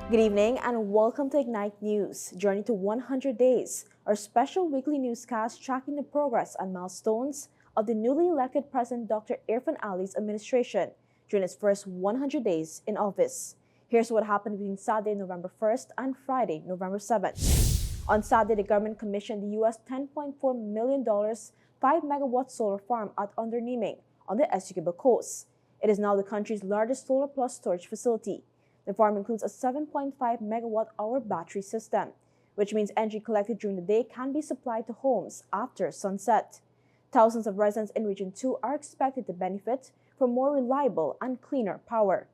Good evening and welcome to Ignite News, Journey to 100 Days, our special weekly newscast tracking the progress and milestones of the newly elected President Dr. Irfan Ali's administration during its first 100 days in office. Here's what happened between Saturday, November 1st and Friday, November 7th. On Saturday, the government commissioned the US $10.4 million 5-megawatt solar farm at Underneming on the Essequibo coast. It is now the country's largest solar plus storage facility. The farm includes a 7.5 megawatt-hour battery system, which means energy collected during the day can be supplied to homes after sunset. Thousands of residents in Region 2 are expected to benefit from more reliable and cleaner power.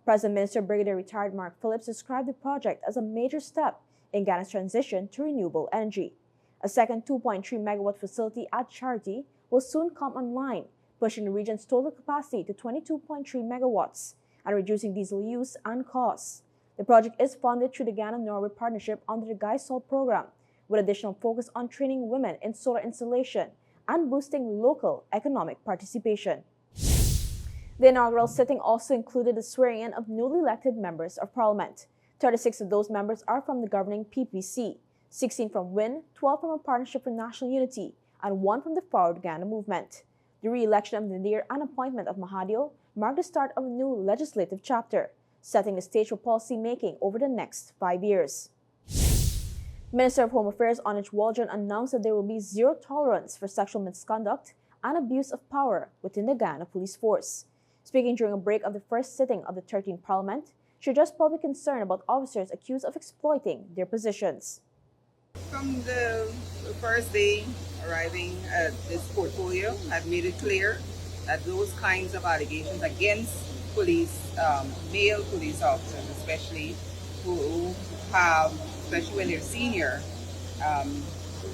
President Minister Brigadier Retired Mark Phillips described the project as a major step in Ghana's transition to renewable energy. A second 2.3 megawatt facility at Charity will soon come online, pushing the region's total capacity to 22.3 megawatts and reducing diesel use and costs. The project is funded through the Ghana-Norway partnership under the GuiSol program, with additional focus on training women in solar installation and boosting local economic participation. The inaugural sitting also included the swearing-in of newly elected members of Parliament. 36 of those members are from the governing PPC, 16 from WIN, 12 from a Partnership for National Unity, and 1 from the Forward Ghana movement. The re-election of Nadir and appointment of Mahadio marked the start of a new legislative chapter, setting the stage for policy making over the next 5 years. Minister of Home Affairs Onich Waldron announced that there will be zero tolerance for sexual misconduct and abuse of power within the Ghana Police Force. Speaking during a break of the first sitting of the 13th Parliament, she addressed public concern about officers accused of exploiting their positions. From the first day arriving at this portfolio, I've made it clear that those kinds of allegations against police, male police officers especially, who have, especially when they're senior,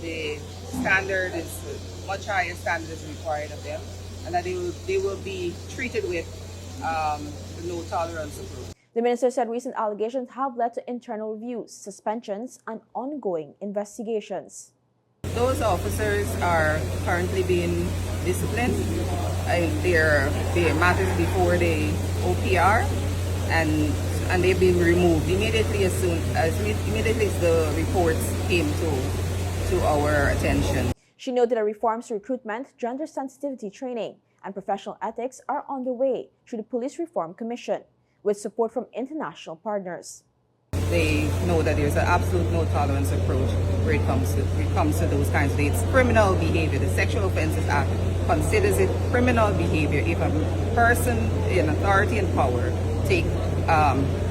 the standard is much higher standard is required of them, and that they will be treated with the no tolerance approach. The minister said recent allegations have led to internal reviews, suspensions, and ongoing investigations. Those officers are currently being disciplined. Their matters before the OPR, and they've been removed immediately as the reports came to our attention. She noted that reforms to recruitment, gender sensitivity training, and professional ethics are on the way through the Police Reform Commission, with support from international partners. They know that there's an absolute no tolerance approach where it comes to those kinds of things. Criminal behavior, the Sexual Offences Act considers it criminal behavior if a person in authority and power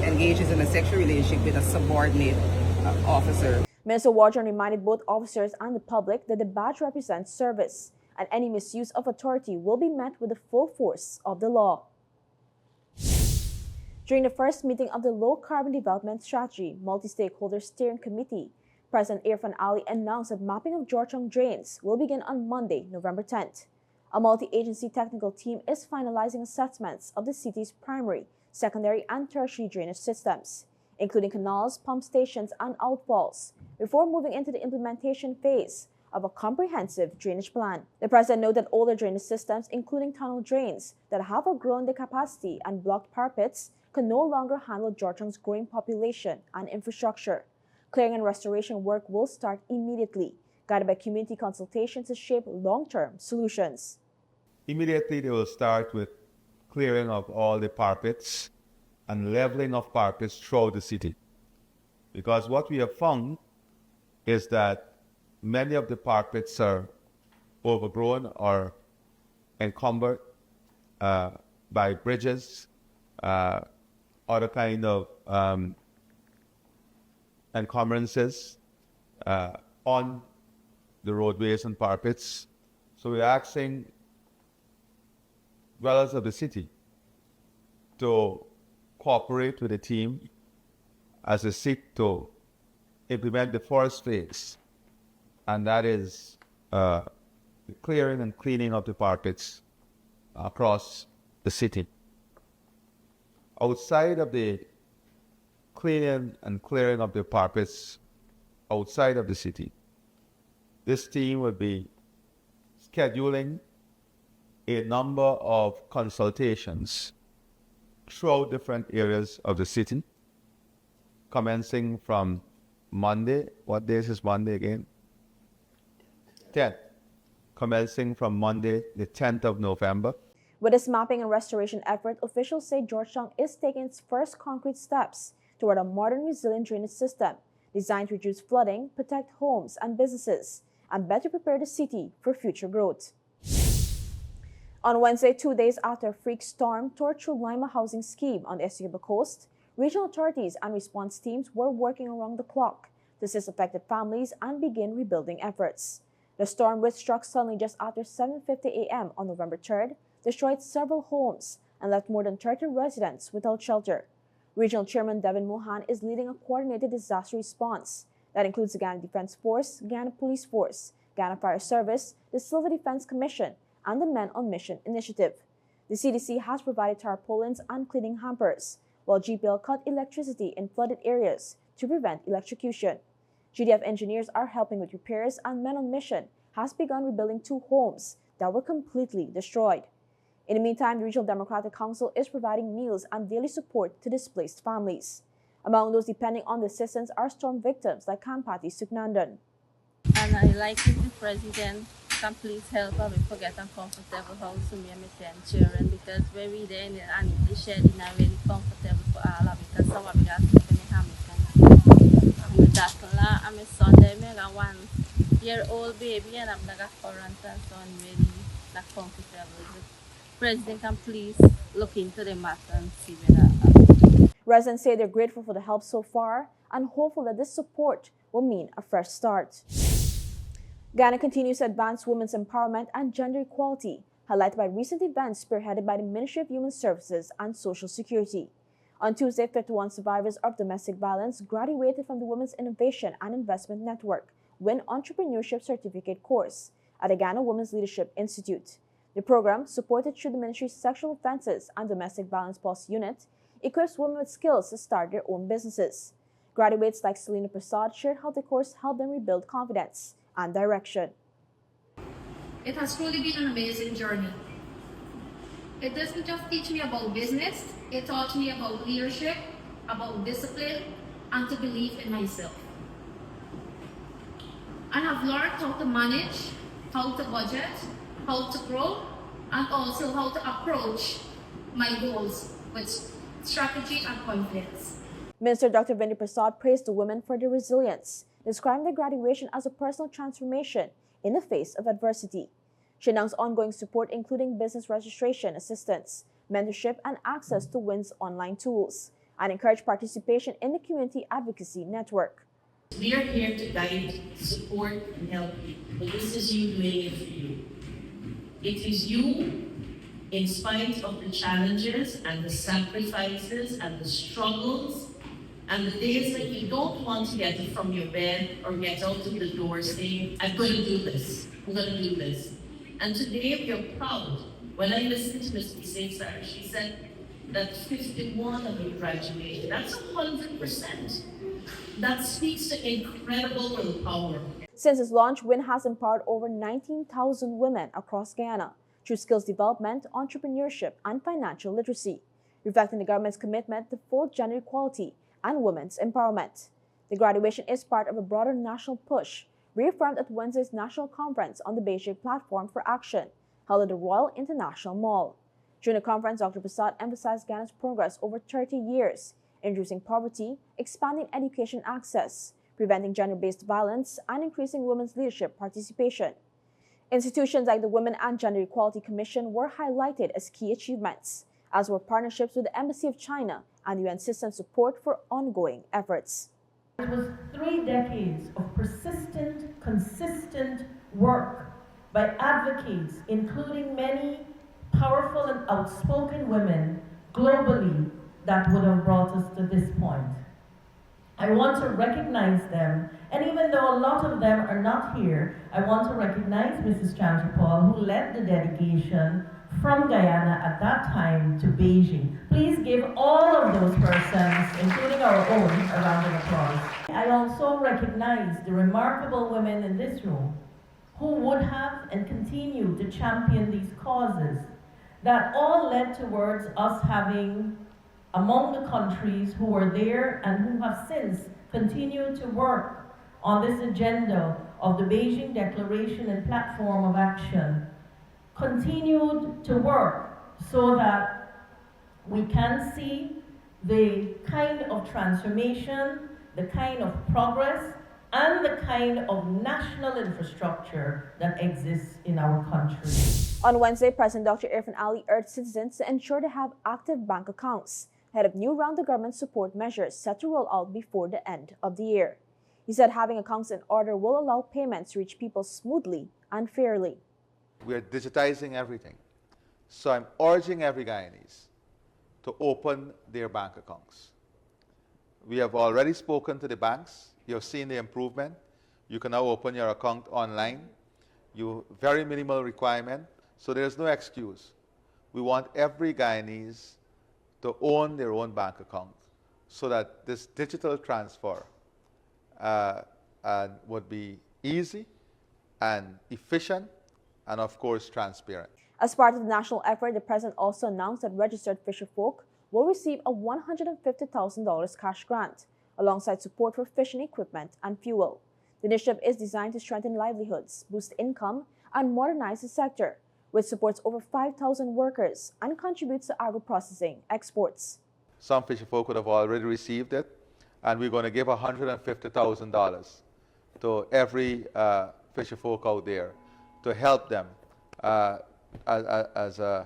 engages in a sexual relationship with a subordinate officer. Minister Waldron reminded both officers and the public that the badge represents service, and any misuse of authority will be met with the full force of the law. During the first meeting of the Low Carbon Development Strategy Multi-Stakeholder Steering Committee, President Irfan Ali announced that mapping of Georgetown drains will begin on Monday, November 10th. A multi-agency technical team is finalizing assessments of the city's primary, secondary, and tertiary drainage systems, including canals, pump stations, and outfalls, before moving into the implementation phase of a comprehensive drainage plan. The president noted that older drainage systems, including tunnel drains that have outgrown their capacity and blocked parapets, can no longer handle Georgetown's growing population and infrastructure. Clearing and restoration work will start immediately, guided by community consultations to shape long-term solutions. Immediately, they will start with clearing of all the parapets and leveling of parapets throughout the city. Because what we have found is that many of the parapets are overgrown or encumbered by bridges, other kind of encumbrances on the roadways and parapets. So we're asking dwellers of the city to cooperate with the team as they seek to implement the first phase, and that is the clearing and cleaning of the parapets across the city. Outside of the cleaning and clearing of the parapets outside of the city, this team will be scheduling a number of consultations throughout different areas of the city, commencing from Monday. What days is Monday again? 10th. Commencing from Monday, the 10th of November. With this mapping and restoration effort, officials say Georgetown is taking its first concrete steps toward a modern, resilient drainage system designed to reduce flooding, protect homes and businesses, and better prepare the city for future growth. On Wednesday, 2 days after a freak storm tore through Lima housing scheme on the Essequibo coast, regional authorities and response teams were working around the clock to assist affected families and begin rebuilding efforts. The storm, which struck suddenly just after 7:50 a.m. on November 3rd, destroyed several homes and left more than 30 residents without shelter. Regional Chairman Devin Mohan is leading a coordinated disaster response that includes the Ghana Defense Force, Ghana Police Force, Ghana Fire Service, the Civil Defense Commission, and the Men on Mission Initiative. The CDC has provided tarpaulins and cleaning hampers, while GPL cut electricity in flooded areas to prevent electrocution. GDF engineers are helping with repairs, and Men on Mission has begun rebuilding 2 homes that were completely destroyed. In the meantime, the Regional Democratic Council is providing meals and daily support to displaced families. Among those depending on the assistance are storm victims like Kampati Suknandan. And I like if the president can please help us to get a comfortable house for me and my 10 children, because when we there and the shed is not really comfortable for all of it, because some of it has to be Hamilton. And that's a lot. And my son there, I got 1-year-old baby, and I'm like a current and son really not comfortable. The president can please look into the matter and see where that happens. Residents say they're grateful for the help so far and hopeful that this support will mean a fresh start. Ghana continues to advance women's empowerment and gender equality, highlighted by recent events spearheaded by the Ministry of Human Services and Social Security. On Tuesday, 51 survivors of domestic violence graduated from the Women's Innovation and Investment Network WIN Entrepreneurship Certificate course at the Ghana Women's Leadership Institute. The program, supported through the Ministry's Sexual Offences and Domestic Violence Policy Unit, equips women with skills to start their own businesses. Graduates like Selena Prasad shared how the course helped them rebuild confidence and direction. It has truly been an amazing journey. It doesn't just teach me about business, it taught me about leadership, about discipline, and to believe in myself. I have learned how to manage, how to budget, how to grow, and also how to approach my goals with strategy and confidence. Minister Dr. Vindy Prasad praised the women for their resilience, describing the graduation as a personal transformation in the face of adversity. She announced ongoing support including business registration assistance, mentorship, and access to WIN's online tools, and encouraged participation in the Community Advocacy Network. We are here to guide, support, and help you, but this is you doing it for you. It is you, in spite of the challenges and the sacrifices and the struggles and the days that you don't want to get from your bed or get out of the door saying, I'm going to do this, I'm going to do this. And today we are proud. When I listened to Ms. Sarah, she said that 51 of you graduated. That's 100%. That speaks to incredible willpower. Since its launch, WIN has empowered over 19,000 women across Ghana through skills development, entrepreneurship, and financial literacy, reflecting the government's commitment to full gender equality and women's empowerment. The graduation is part of a broader national push, reaffirmed at Wednesday's National Conference on the Beijing Platform for Action, held at the Royal International Mall. During the conference, Dr. Prasad emphasized Ghana's progress over 30 years, in reducing poverty, expanding education access, preventing gender-based violence, and increasing women's leadership participation. Institutions like the Women and Gender Equality Commission were highlighted as key achievements, as were partnerships with the Embassy of China and UN system support for ongoing efforts. It was 3 decades of persistent, consistent work by advocates, including many powerful and outspoken women globally, that would have brought us to this point. I want to recognize them, and even though a lot of them are not here, I want to recognize Mrs. Chantrapal, who led the delegation from Guyana at that time to Beijing. Please give all of those persons, including our own, a round of applause. I also recognize the remarkable women in this room who would have and continue to champion these causes that all led towards us having among the countries who were there and who have since continued to work on this agenda of the Beijing Declaration and Platform of Action, continued to work so that we can see the kind of transformation, the kind of progress, and the kind of national infrastructure that exists in our country. On Wednesday, President Dr. Irfan Ali urged citizens to ensure they have active bank accounts ahead of new round of government support measures set to roll out before the end of the year. He said having accounts in order will allow payments to reach people smoothly and fairly. We are digitizing everything. So I'm urging every Guyanese to open their bank accounts. We have already spoken to the banks. You have seen the improvement. You can now open your account online. Very minimal requirement, so there's no excuse. We want every Guyanese to own their own bank account so that this digital transfer would be easy and efficient and, of course, transparent. As part of the national effort, the president also announced that registered fisherfolk will receive a $150,000 cash grant, alongside support for fishing equipment and fuel. The initiative is designed to strengthen livelihoods, boost income, and modernize the sector, which supports over 5,000 workers and contributes to agro-processing exports. Some fisherfolk would have already received it, and we're going to give $150,000 to every fisherfolk out there to help them as an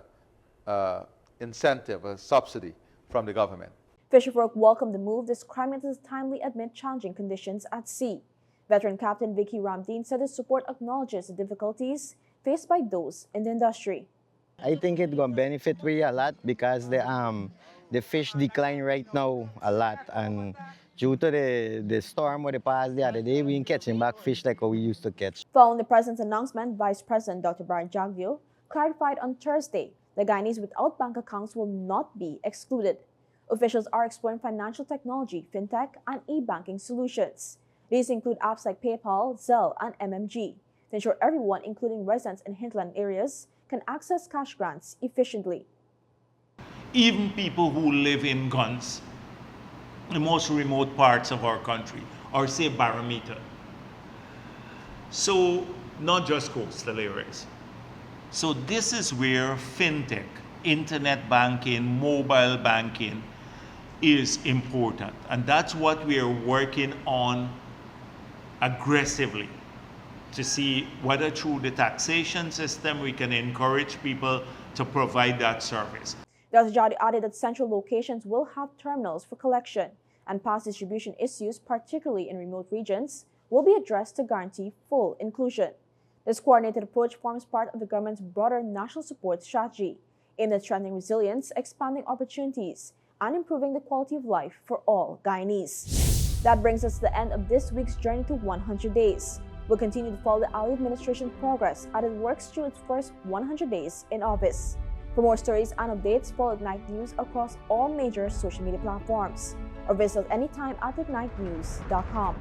incentive, a subsidy from the government. Fisherfolk welcomed the move, describing it as timely amid challenging conditions at sea. Veteran Captain Vicky Ramdeen said his support acknowledges the difficulties faced by those in the industry. I think it's going to benefit we a lot because the fish decline right now a lot, and due to the storm where they passed the other day, we ain't catching back fish like we used to catch. Following the president's announcement, Vice President Dr. Baron Jagvio clarified on Thursday that Guyanese without bank accounts will not be excluded. Officials are exploring financial technology, fintech, and e-banking solutions. These include apps like PayPal, Zelle, and MMG to ensure everyone, including residents in hinterland areas, can access cash grants efficiently. Even people who live in guns, the most remote parts of our country, or say barometer. So not just coastal areas. So this is where fintech, internet banking, mobile banking is important. And that's what we are working on aggressively to see whether through the taxation system we can encourage people to provide that service. Dr. Jadi added that central locations will have terminals for collection, and past distribution issues, particularly in remote regions, will be addressed to guarantee full inclusion. This coordinated approach forms part of the government's broader national support strategy, aimed at strengthening resilience, expanding opportunities, and improving the quality of life for all Guyanese. That brings us to the end of this week's journey to 100 days. We'll continue to follow the Ali administration's progress as it works through its first 100 days in office. For more stories and updates, follow Ignite News across all major social media platforms, or visit us anytime at ignitenews.com.